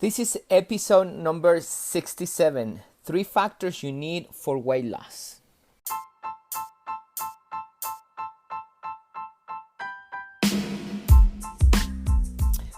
This is episode number 67, 3 factors you need for weight loss.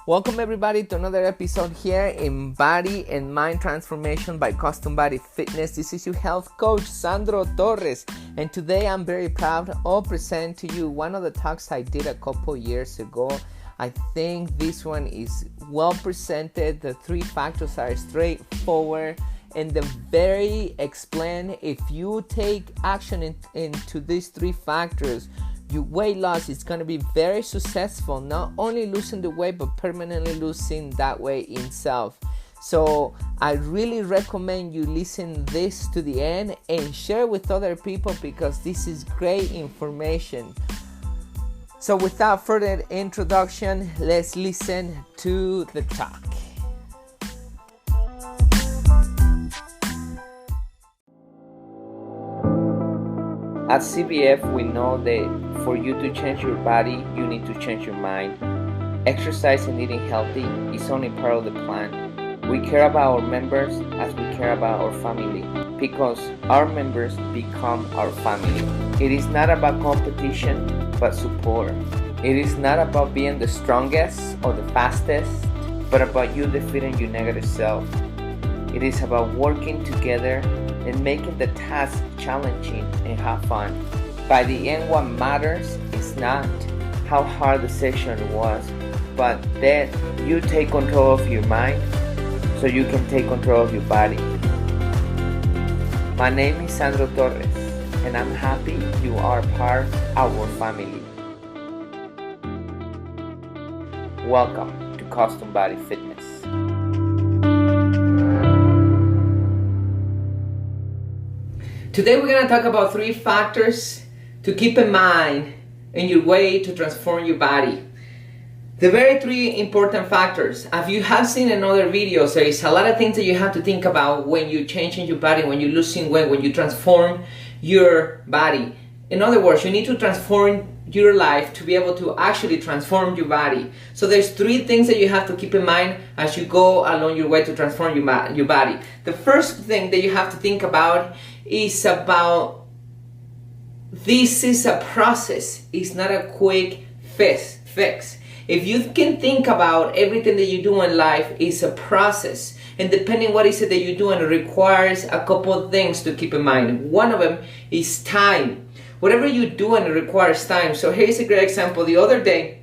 Welcome everybody to another episode here in Body and Mind Transformation by Custom Body Fitness. This is your health coach, Sandro Torres, and today I'm very proud of presenting to you one of the talks I did a couple years ago. I think this one is well presented. The 3 factors are straightforward and they're very explained. If you take action into these 3 factors, your weight loss is going to be very successful, not only losing the weight but permanently losing that weight itself. So I really recommend you listen this to the end and share with other people because this is great information. So without further introduction, let's listen to the talk. At CBF, we know that for you to change your body, you need to change your mind. Exercise and eating healthy is only part of the plan. We care about our members as we care about our family because our members become our family. It is not about competition, but support. It is not about being the strongest or the fastest, but about you defeating your negative self. It is about working together and making the task challenging and have fun. By the end, what matters is not how hard the session was, but that you take control of your mind so you can take control of your body. My name is Sandro Torres, and I'm happy you are part of our family. Welcome to Custom Body Fitness. Today we're going to talk about 3 factors to keep in mind in your way to transform your body. The very 3 important factors. As you have seen in other videos, there is a lot of things that you have to think about when you're changing your body, when you're losing weight, when you transform your body. In other words, you need to transform your life to be able to actually transform your body. So there's 3 things that you have to keep in mind as you go along your way to transform your body. The first thing that you have to think about is about this is a process. It's not a quick fix. If you can think about everything that you do in life is a process, and depending what is it that you're doing, it requires a couple of things to keep in mind. One of them is time. Whatever you're doing, it requires time. So here's a great example. The other day,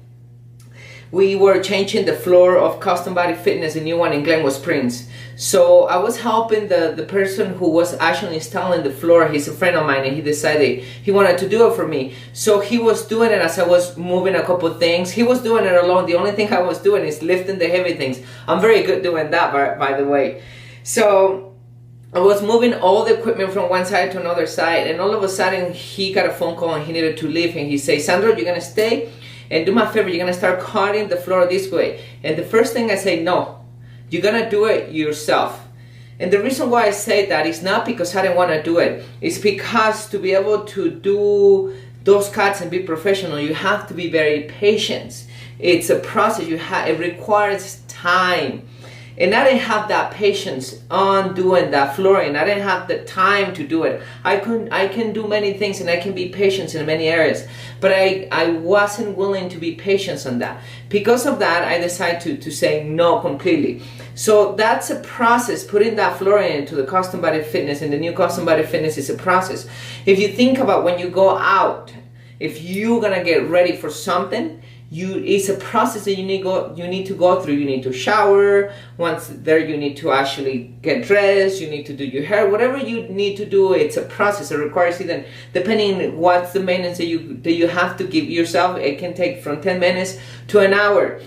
we were changing the floor of Custom Body Fitness, a new one in Glenwood Springs. So I was helping the person who was actually installing the floor. He's a friend of mine and he decided he wanted to do it for me. So he was doing it as I was moving a couple things. He was doing it alone. The only thing I was doing is lifting the heavy things. I'm very good doing that, by the way. So I was moving all the equipment from one side to another side, and all of a sudden he got a phone call and he needed to leave, and he said, "Sandro, you're gonna stay and do my favor, you're gonna start cutting the floor this way." And the first thing I say, no, you're gonna do it yourself. And the reason why I say that is not because I didn't want to do it. It's because to be able to do those cuts and be professional, you have to be very patient. It's a process. It requires time. And I didn't have that patience on doing that flooring. I didn't have the time to do it. I can do many things and I can be patient in many areas, but I wasn't willing to be patient on that. Because of that, I decided to say no completely. So that's a process. Putting that flooring into the Custom Body Fitness and the new Custom Body Fitness is a process. If you think about when you go out, if you're gonna get ready for something, it's a process that you need to go through. You need to shower. Once there, you need to actually get dressed. You need to do your hair. Whatever you need to do, it's a process. It requires even, depending what's the maintenance that you have to give yourself, it can take from 10 minutes to an hour.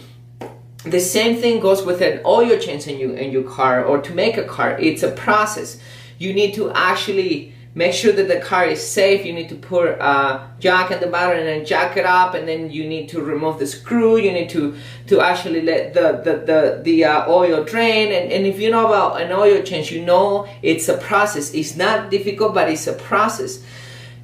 The same thing goes with an oil change in your car, or to make a car. It's a process. You need to actually make sure that the car is safe. You need to put a jack in the bottom and then jack it up, and then you need to remove the screw. You need to actually let the oil drain. And if you know about an oil change, you know it's a process. It's not difficult, but it's a process.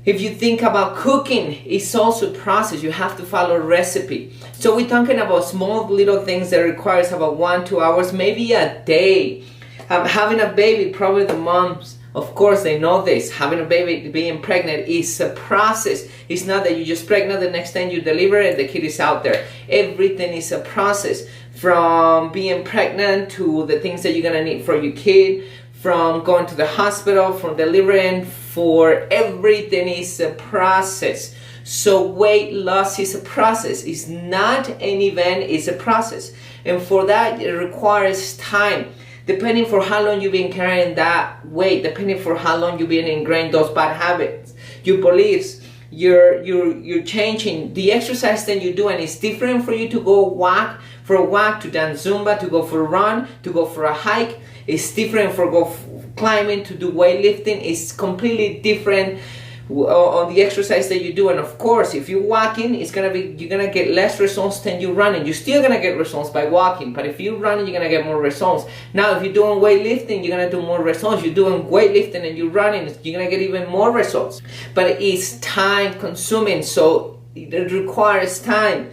If you think about cooking, it's also a process. You have to follow a recipe. So we're talking about small little things that requires about 1-2 hours, maybe a day. Having a baby, probably the moms, of course, they know this. Having a baby, being pregnant is a process. It's not that you just pregnant, the next time you deliver and the kid is out there. Everything is a process. From being pregnant to the things that you're gonna need for your kid, from going to the hospital, from delivering, for everything is a process. So weight loss is a process. It's not an event, it's a process. And for that, it requires time. Depending for how long you've been carrying that weight, depending for how long you've been ingrained those bad habits, your beliefs, you're changing. The exercise that you do, and it's different for you to go for a walk, to dance Zumba, to go for a run, to go for a hike. It's different for climbing, to do weightlifting. It's completely different on the exercise that you do. And of course, if you're walking, you're gonna get less results than you running. You're still gonna get results by walking, but if you're running, you're gonna get more results. Now, if you're doing weightlifting, you're gonna do more results. You're doing weightlifting and you're running, you're gonna get even more results. But it's time consuming, so it requires time.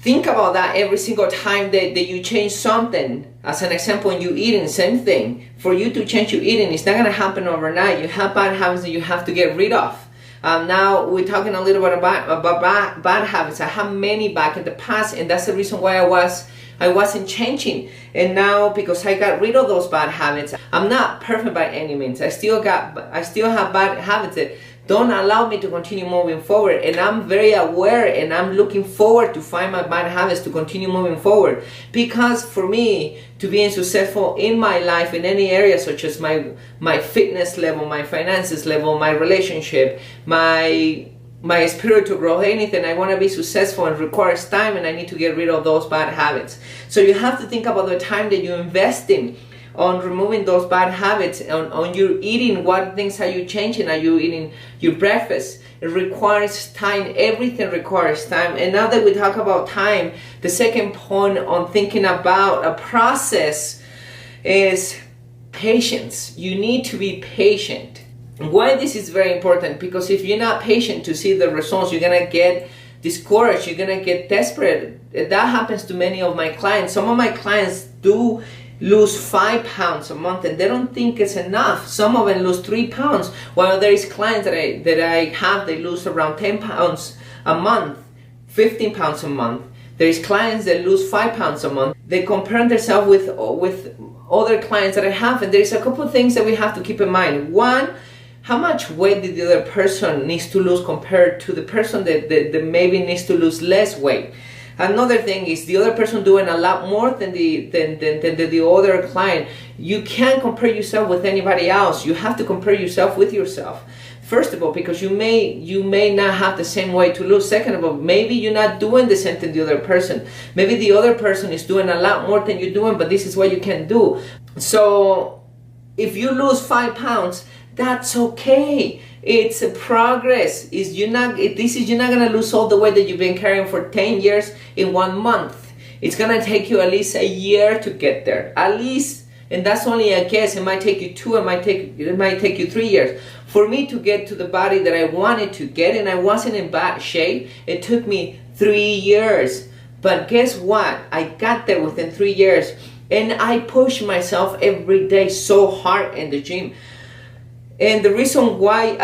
Think about that every single time that you change something. As an example, when you eating, same thing. For you to change your eating, it's not gonna happen overnight. You have bad habits that you have to get rid of. Now we're talking a little bit about bad habits. I have many back in the past, and that's the reason why I wasn't changing. And now, because I got rid of those bad habits, I'm not perfect by any means. I still have bad habits that don't allow me to continue moving forward, and I'm very aware, and I'm looking forward to find my bad habits to continue moving forward. Because for me to being successful in my life in any area, such as my fitness level, my finances level, my relationship, my spiritual growth, anything, I want to be successful, and requires time, and I need to get rid of those bad habits. So you have to think about the time that you invest in on removing those bad habits, on your eating. What things are you changing? Are you eating your breakfast? It requires time. Everything requires time. And now that we talk about time, the second point on thinking about a process is patience. You need to be patient. Why this is very important? Because if you're not patient to see the results, you're gonna get discouraged, you're gonna get desperate. That happens to many of my clients. Some of my clients do lose 5 pounds a month, and they don't think it's enough. Some of them lose 3 pounds, while there is clients that I have, they lose around 10 pounds a month, 15 pounds a month. There is clients that lose 5 pounds a month. They compare themselves with other clients that I have, and there's a couple of things that we have to keep in mind. One, how much weight did the other person needs to lose compared to the person that maybe needs to lose less weight? Another thing is the other person doing a lot more than the other client. You can't compare yourself with anybody else. You have to compare yourself with yourself. First of all, because you may not have the same weight to lose. Second of all, maybe you're not doing the same thing the other person. Maybe the other person is doing a lot more than you're doing, but this is what you can do. So if you lose 5 pounds, that's okay. It's a progress. You're not gonna lose all the weight that you've been carrying for 10 years in 1 month. It's gonna take you at least a year to get there. At least, and that's only a guess. It might take you 2, it might take you 3 years. For me to get to the body that I wanted to get, and I wasn't in bad shape, it took me 3 years. But guess what? I got there within 3 years, and I pushed myself every day so hard in the gym. And the reason why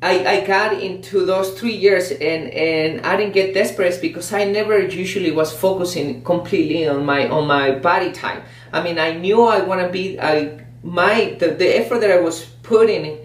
I got into those 3 years and I didn't get desperate is because I never usually was focusing completely on my body type. I mean, I knew I want to be the effort that I was putting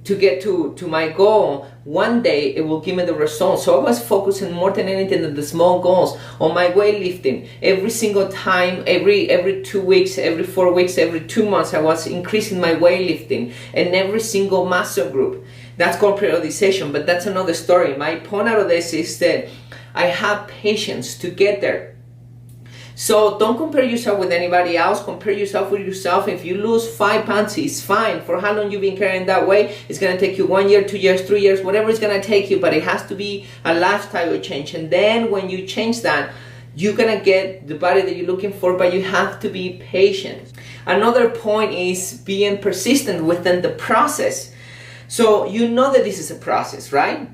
to get to my goal. One day it will give me the results. So I was focusing more than anything on the small goals, on my weightlifting. Every single time, every 2 weeks, every 4 weeks, every 2 months, I was increasing my weightlifting and every single muscle group. That's called periodization, but that's another story. My point out of this is that I have patience to get there. So don't compare yourself with anybody else. Compare yourself with yourself. If you lose 5 pounds, it's fine. For how long you've been carrying that weight, it's going to take you 1 year, 2 years, 3 years, whatever it's going to take you. But it has to be a lifestyle change. And then when you change that, you're going to get the body that you're looking for, but you have to be patient. Another point is being persistent within the process. So you know that this is a process, right?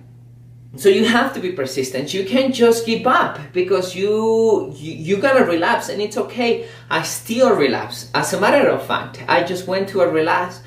So you have to be persistent. You can't just give up because you're gonna relapse, and it's okay. I still relapse. As a matter of fact, I just went to a relapse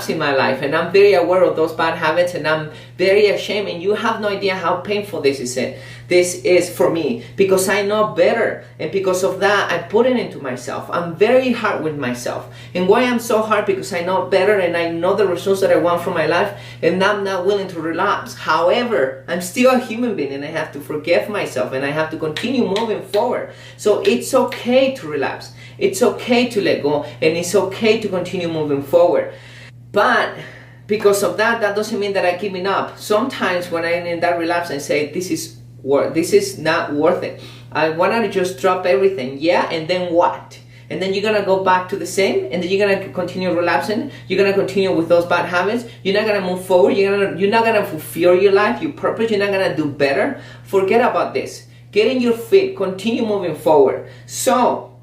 in my life, and I'm very aware of those bad habits, and I'm very ashamed, and you have no idea how painful this is for me, because I know better, and because of that I put it into myself. I'm very hard with myself. And why I'm so hard? Because I know better, and I know the results that I want from my life, and I'm not willing to relapse. However, I'm still a human being, and I have to forgive myself, and I have to continue moving forward. So it's okay to relapse, it's okay to let go, and it's okay to continue moving forward. But because of that doesn't mean that I'm giving up. Sometimes when I'm in that relapse, I say, this is not worth it. I want to just drop everything. Yeah, and then what? And then you're going to go back to the same, and then you're going to continue relapsing. You're going to continue with those bad habits. You're not going to move forward. You're not going to fulfill your life, your purpose. You're not going to do better. Forget about this. Get in your feet. Continue moving forward. So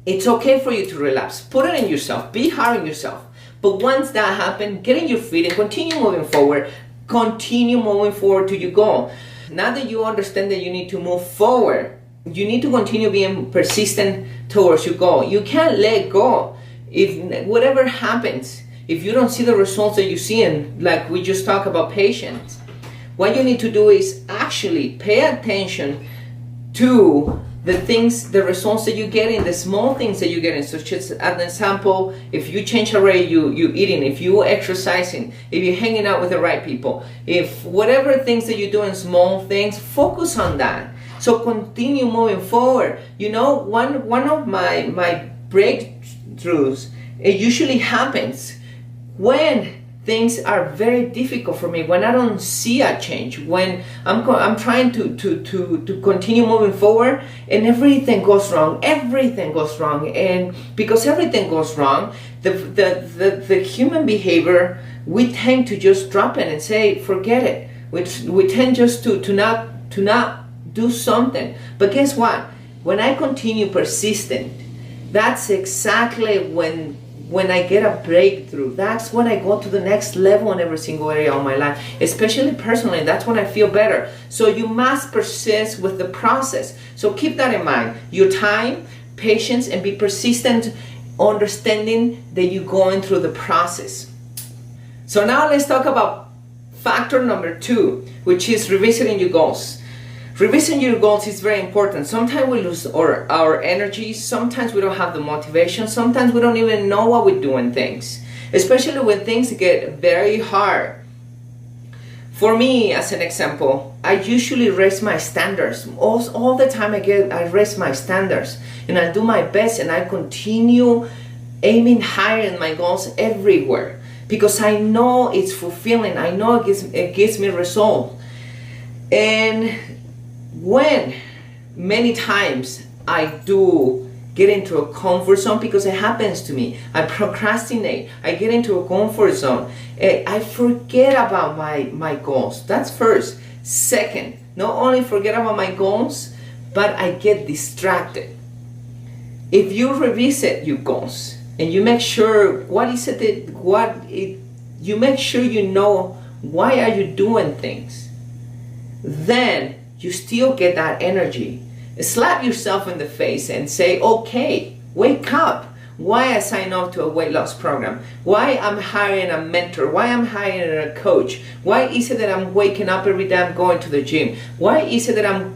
it's okay for you to relapse. Put it in yourself. Be hard on yourself. But once that happens, get in your feet and continue moving forward. Continue moving forward to your goal. Now that you understand that you need to move forward, you need to continue being persistent towards your goal. You can't let go. If whatever happens, if you don't see the results that you see, and like we just talked about patience, what you need to do is actually pay attention to the things, the results that you get in, the small things that you get in. Such as an example, if you change the way you eating, if you exercising, if you're hanging out with the right people, if whatever things that you're doing, small things, focus on that. So continue moving forward. You know, one of my breakthroughs, it usually happens when things are very difficult for me, when I don't see a change, when I'm trying to continue moving forward, and everything goes wrong. And because everything goes wrong, the human behavior, we tend to just drop it and say, forget it. We tend just to not do something. But guess what? When I continue persistent, that's exactly when I get a breakthrough. That's when I go to the next level in every single area of my life, especially personally. That's when I feel better. So you must persist with the process. So keep that in mind. Your time, patience, and be persistent, understanding that you're going through the process. So now let's talk about factor number 2, which is revisiting your goals. Revisiting your goals is very important. Sometimes we lose our energy. Sometimes we don't have the motivation. Sometimes we don't even know what we're doing things, especially when things get very hard. For me, as an example, I usually raise my standards. All the time I raise my standards, and I do my best, and I continue aiming higher in my goals everywhere, because I know it's fulfilling. I know it gives me results. And when many times I do get into a comfort zone, because it happens to me, I procrastinate, I get into a comfort zone, I forget about my goals. That's first. Second, not only forget about my goals, but I get distracted. If you revisit your goals and you make sure you make sure you know why are you doing things, then you still get that energy. Slap yourself in the face and say, okay, wake up. Why I sign up to a weight loss program? Why I'm hiring a mentor? Why I'm hiring a coach? Why is it that I'm waking up every day I'm going to the gym? Why is it that I'm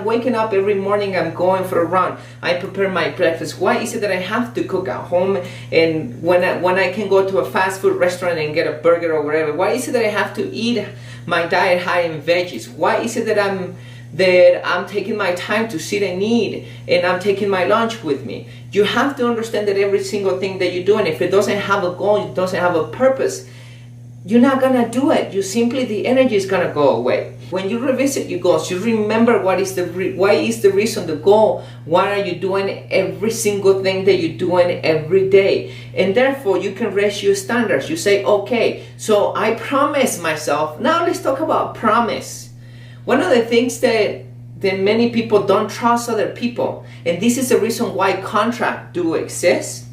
waking up every morning, I'm going for a run, I prepare my breakfast? Why is it that I have to cook at home, and when I can go to a fast food restaurant and get a burger or whatever? Why is it that I have to eat my diet high in veggies? Why is it that I'm taking my time to sit and eat, and I'm taking my lunch with me? You have to understand that every single thing that you're doing, if it doesn't have a goal, it doesn't have a purpose, you're not gonna do it. The energy is gonna go away. When you revisit your goals, you remember why is the reason, the goal. Why are you doing every single thing that you're doing every day? And therefore, you can raise your standards. You say, okay, so I promise myself. Now let's talk about promise. One of the things that many people don't trust other people, and this is the reason why contracts do exist,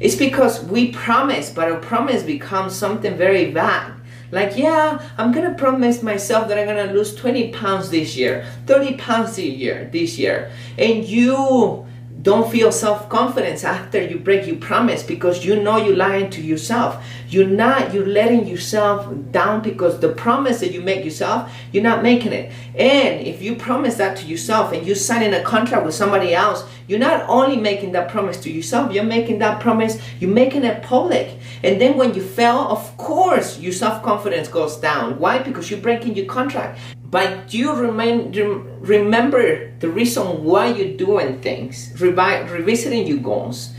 It's because we promise, but a promise becomes something very vague. Like, yeah, I'm gonna promise myself that I'm gonna lose 20 pounds this year, 30 pounds this year. And you don't feel self-confidence after you break your promise because you know you're lying to yourself. You're letting yourself down because the promise that you make yourself, you're not making it. And if you promise that to yourself and you're signing a contract with somebody else, you're not only making that promise to yourself, you're making that promise, you're making it public. And then when you fail, of course, your self-confidence goes down. Why? Because you're breaking your contract. But you remember the reason why you're doing things, revisiting your goals.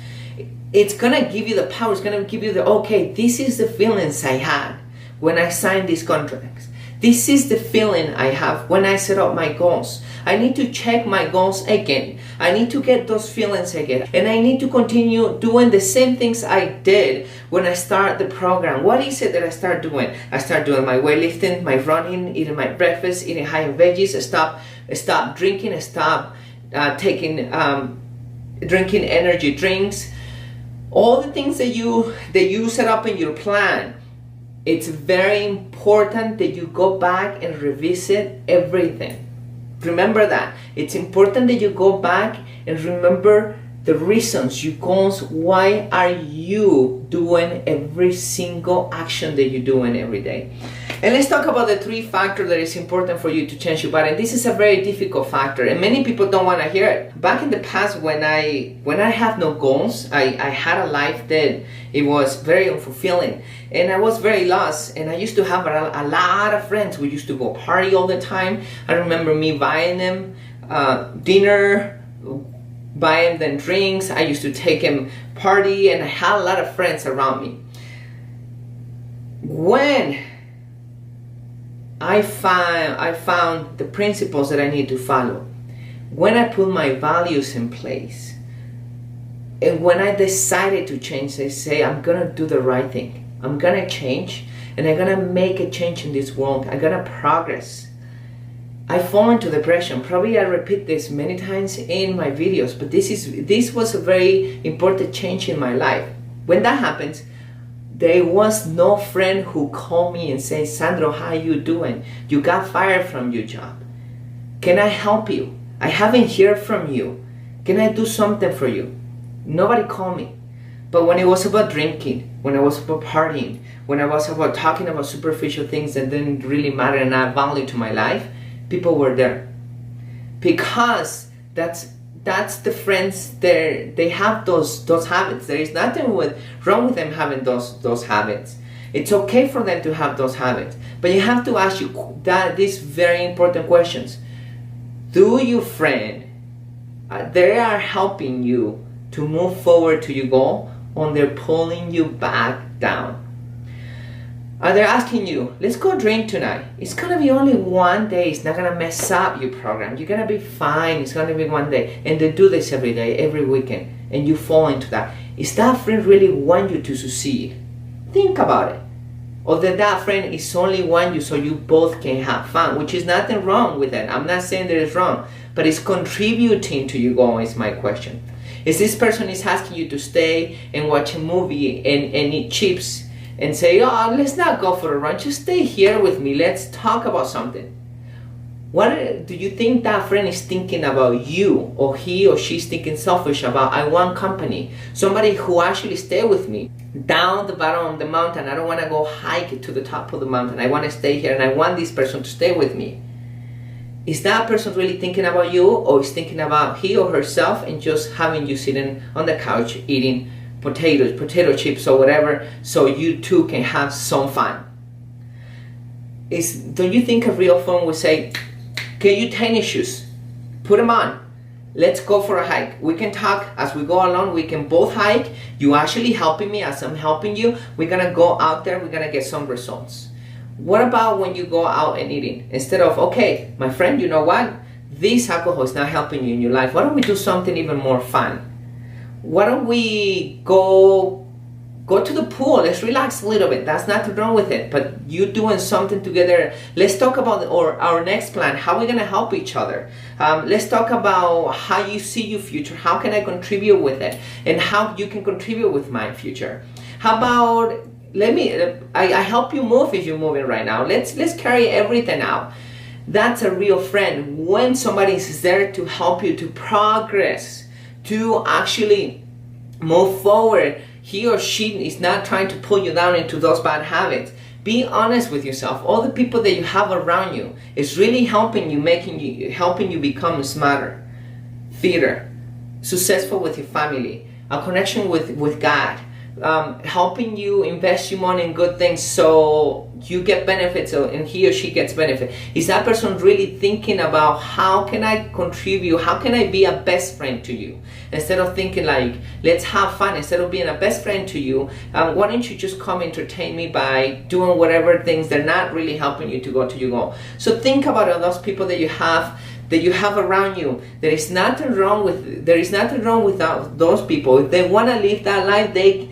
It's gonna give you the power, it's gonna give you the, okay, this is the feelings I had when I signed these contracts. This is the feeling I have when I set up my goals. I need to check my goals again. I need to get those feelings again. And I need to continue doing the same things I did when I started the program. What is it that I start doing? I start doing my weightlifting, my running, eating my breakfast, eating high veggies. I stop drinking. I stop drinking energy drinks. All the things that you set up in your plan. It's very important that you go back and revisit everything. Remember that. It's important that you go back and remember the reasons, your goals. Why are you doing every single action that you're doing every day? And let's talk about the 3 factors that is important for you to change your body. And this is a very difficult factor, and many people don't want to hear it. Back in the past, when I had no goals, I had a life that it was very unfulfilling, and I was very lost. And I used to have a lot of friends. We used to go party all the time. I remember me buying them dinner, buying them drinks. I used to take them party, and I had a lot of friends around me. When I found the principles that I need to follow, when I put my values in place, and when I decided to change, I say, I'm gonna do the right thing. I'm gonna change, and I'm gonna make a change in this world. I'm gonna progress. I fall into depression. Probably I repeat this many times in my videos, but this was a very important change in my life. When that happens, there was no friend who called me and said, Sandro, how are you doing? You got fired from your job. Can I help you? I haven't heard from you. Can I do something for you? Nobody called me. But when it was about drinking, when it was about partying, when I was about talking about superficial things that didn't really matter and add value to my life, people were there. Because that's the friends there. They have those habits. There is nothing wrong with them having those habits. It's okay for them to have those habits. But you have to ask these very important questions. Do your friend, they are helping you to move forward to your goal, or they're pulling you back down? They're asking you, let's go drink tonight. It's gonna be only one day. It's not gonna mess up your program. You're gonna be fine. It's gonna be one day. And they do this every day, every weekend. And you fall into that. Is that friend really want you to succeed? Think about it. Or that friend is only want you so you both can have fun, which is nothing wrong with it. I'm not saying that it's wrong, but it's contributing to your goal is my question. Is this person is asking you to stay and watch a movie and eat chips and say, oh, let's not go for a run, just stay here with me, let's talk about something. What do you think that friend is thinking about you, or he or she's thinking selfish about, I want company, somebody who actually stay with me down the bottom of the mountain. I don't want to go hike to the top of the mountain. I want to stay here and I want this person to stay with me. Is that person really thinking about you, or is thinking about he or herself and just having you sitting on the couch eating potato chips or whatever, so you too can have some fun? Don't you think a real friend would say, get your tennis shoes, put them on, let's go for a hike. We can talk as we go along. We can both hike. You actually helping me as I'm helping you. We're gonna go out there. We're gonna get some results. What about when you go out and eating? Instead of, okay, my friend, you know what? This alcohol is not helping you in your life. Why don't we do something even more fun? Why don't we go Go to the pool, let's relax a little bit. That's nothing wrong with it, but you doing something together. Let's talk about our next plan, how we're gonna help each other. Let's talk about how you see your future, how can I contribute with it, and how you can contribute with my future. How about, I help you move if you're moving right now. Let's carry everything out. That's a real friend, when somebody is there to help you to progress, to actually move forward. He or she is not trying to pull you down into those bad habits. Be honest with yourself. All the people that you have around you is really helping you become smarter, fitter, successful with your family, a connection with God, helping you invest your money in good things so you get benefits and he or she gets benefit. Is that person really thinking about how can I contribute, how can I be a best friend to you? Instead of thinking like, let's have fun, instead of being a best friend to you, why don't you just come entertain me by doing whatever things they're not really helping you to go to your goal. So think about all those people that you have around you. There is nothing wrong with those people. If they want to live that life, they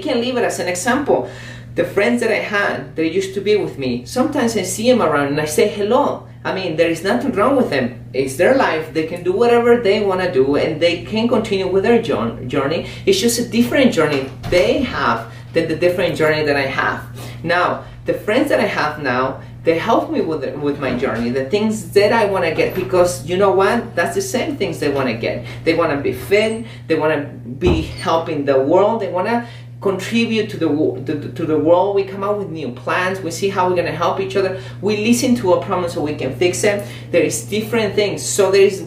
can live it. As an example, the friends that I had that used to be with me, sometimes I see them around and I say hello. I mean, there is nothing wrong with them. It's their life. They can do whatever they want to do and they can continue with their journey. It's just a different journey they have than the different journey that I have. Now, the friends that I have now, they help me with my journey, the things that I want to get, because you know what? That's the same things they want to get. They want to be fit, they want to be helping the world, they want to contribute to the world. We come up with new plans, we see how we're going to help each other, we listen to a problem so we can fix it. There is different things. So there is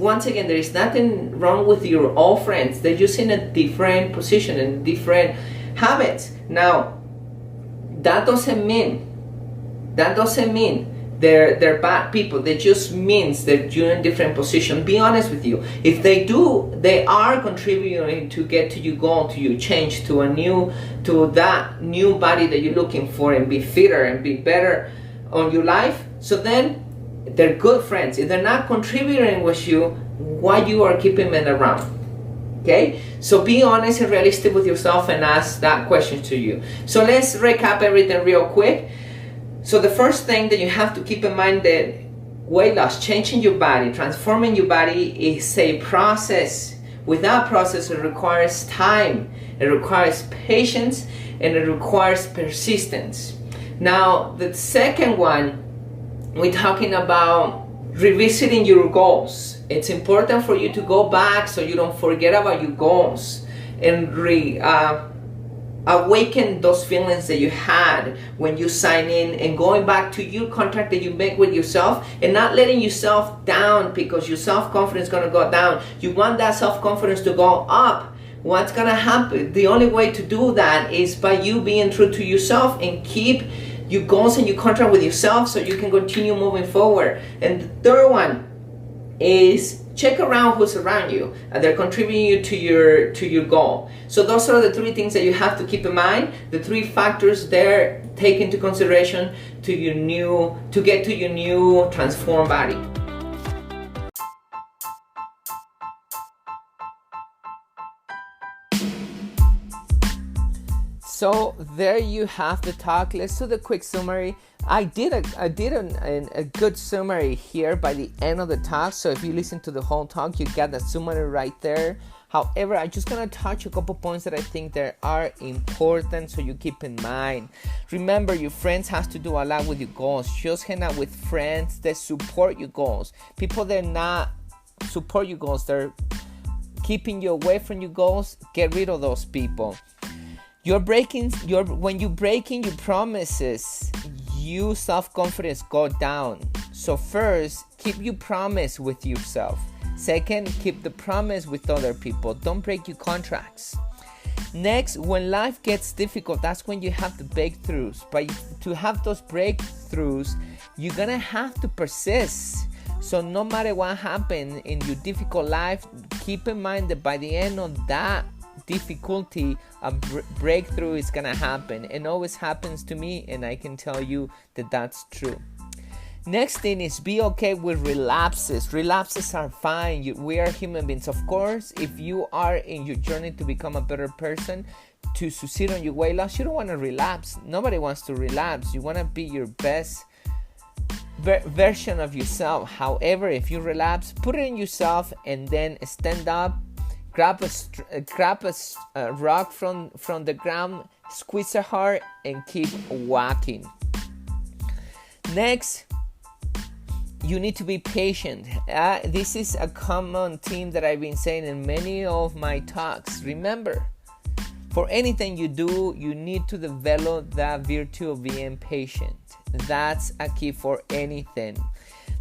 nothing wrong with your old friends. They're just in a different position and different habits. Now, that doesn't mean they're bad people. That just means that you're in different position. Be honest with you. If they are contributing to get to your goal, to your change, to that new body that you're looking for, and be fitter and be better on your life. So then they're good friends. If they're not contributing with you, why you are keeping them around? Okay, so be honest and realistic with yourself and ask that question to you. So let's recap everything real quick. So the first thing that you have to keep in mind, that weight loss, changing your body, transforming your body, is a process. With that process, it requires time, it requires patience, and it requires persistence. Now, the second one, we're talking about revisiting your goals. It's important for you to go back so you don't forget about your goals and awaken those feelings that you had when you sign in, and going back to your contract that you make with yourself, and not letting yourself down because your self-confidence is going to go down. You want that self-confidence to go up. What's going to happen? The only way to do that is by you being true to yourself and keep your goals and your contract with yourself so you can continue moving forward. And the third one is check around who's around you and they're contributing you to your goal. So those are the three things that you have to keep in mind, the three factors there take into consideration to get to your new transformed body. So there you have the talk. Let's do the quick summary. I did a good summary here by the end of the talk. So if you listen to the whole talk, you got the summary right there. However, I'm just gonna touch a couple points that I think that are important so you keep in mind. Remember, your friends have to do a lot with your goals. Just hang out with friends that support your goals. People that not support your goals, they're keeping you away from your goals. Get rid of those people. When you breaking your promises, your self-confidence go down. So first, keep your promise with yourself. Second, keep the promise with other people. Don't break your contracts. Next, when life gets difficult, that's when you have the breakthroughs. But to have those breakthroughs, you're gonna have to persist. So no matter what happens in your difficult life, keep in mind that by the end of that difficulty, a breakthrough is gonna happen. It always happens to me, and I can tell you that that's true. Next thing is be okay with relapses. Relapses are fine. We are human beings. Of course, if you are in your journey to become a better person, to succeed on your weight loss, you don't want to relapse. Nobody wants to relapse. You want to be your best version of yourself. However, if you relapse, put it in yourself and then stand up, grab a rock from the ground, squeeze it hard, and keep walking. Next, you need to be patient. This is a common theme that I've been saying in many of my talks. Remember, for anything you do, you need to develop that virtue of being patient. That's a key for anything.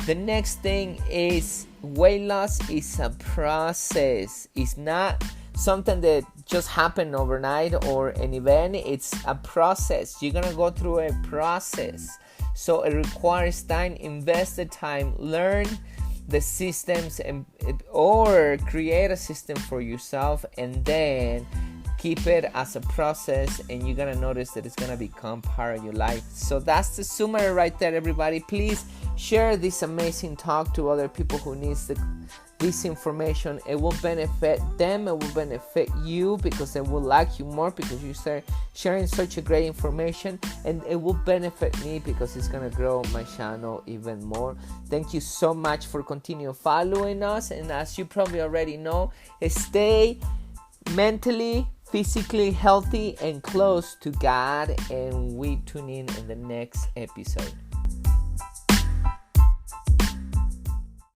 The next thing is weight loss is a process. It's not something that just happened overnight or an event. It's a process. You're gonna go through a process. So it requires time. Invest the time. Learn the systems or create a system for yourself, and then keep it as a process, and you're gonna notice that it's gonna become part of your life. So that's the summary right there, everybody. Please share this amazing talk to other people who needs this information. It will benefit them, it will benefit you, because they will like you more because you start sharing such a great information, and it will benefit me because it's gonna grow my channel even more. Thank you so much for continuing following us, and as you probably already know, stay mentally, physically healthy and close to God, and we tune in the next episode.